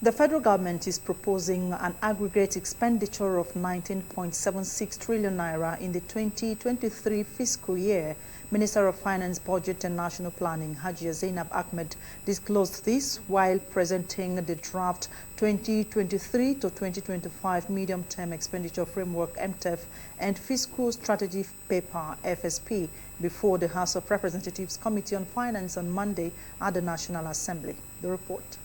The federal government is proposing an aggregate expenditure of 19.76 trillion naira in the 2023 fiscal year. Minister of Finance, Budget and National Planning, Hajia Zainab Ahmed, disclosed this while presenting the draft 2023 to 2025 medium-term expenditure framework (Mtef) and fiscal strategy paper (FSP) before the House of Representatives Committee on Finance on Monday at the National Assembly. The report.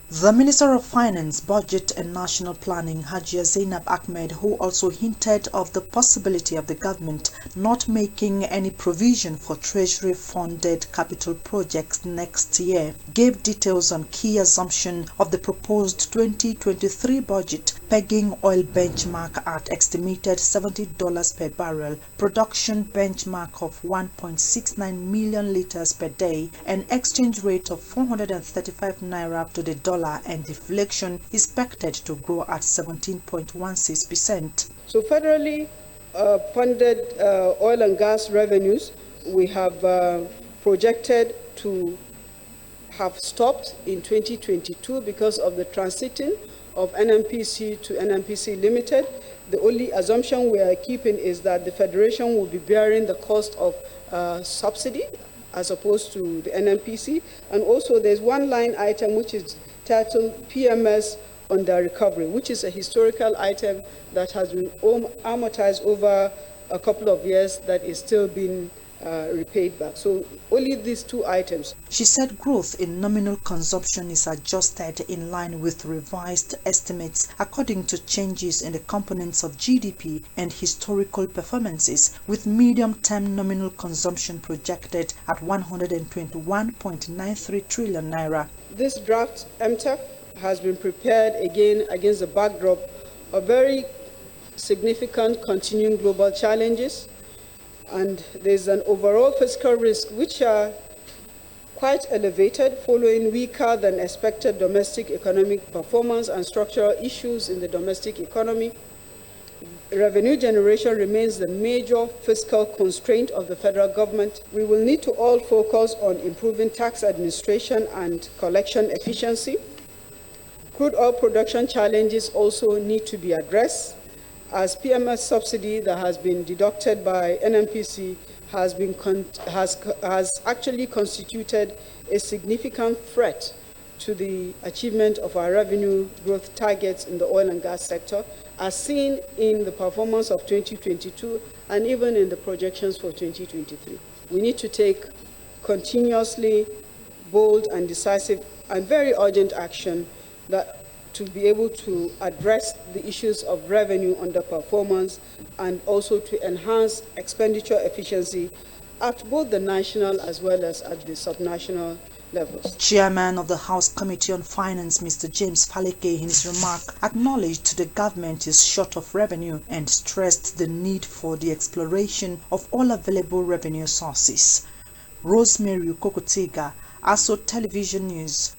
The Minister of Finance, Budget and National Planning, Hajia Zainab Ahmed, who also hinted of the possibility of the government not making any provision for Treasury-funded capital projects next year, gave details on key assumption of the proposed 2023 budget, pegging oil benchmark at estimated $70 per barrel, production benchmark of 1.69 million liters per day, and exchange rate of 435 naira to the dollar, and deflation is expected to grow at 17.16%. So federally funded oil and gas revenues, we have projected to have stopped in 2022 because of the transiting of NNPC to NNPC Limited. The only assumption we are keeping is that the Federation will be bearing the cost of subsidy as opposed to the NNPC. And also there's one line item which is titled PMS under recovery, which is a historical item that has been amortized over a couple of years that is still being repaid back. So only these two items. She said growth in nominal consumption is adjusted in line with revised estimates according to changes in the components of GDP and historical performances, with medium-term nominal consumption projected at 121.93 trillion naira. This draft Mtef has been prepared again against the backdrop of very significant continuing global challenges, and there's an overall fiscal risk which are quite elevated following weaker than expected domestic economic performance and structural issues in the domestic economy. Revenue generation remains the major fiscal constraint of the federal government. We will need to all focus on improving tax administration and collection efficiency. Crude oil production challenges also need to be addressed, as PMS subsidy that has been deducted by NNPC has actually constituted a significant threat to the achievement of our revenue growth targets in the oil and gas sector, as seen in the performance of 2022 and even in the projections for 2023. We need to take continuously bold and decisive and very urgent action to be able to address the issues of revenue underperformance and also to enhance expenditure efficiency at both the national as well as at the subnational levels. Chairman of the House Committee on Finance, Mr. James Faleke, in his remark, acknowledged the government is short of revenue and stressed the need for the exploration of all available revenue sources. Rosemary Kokotega, ASO Television News.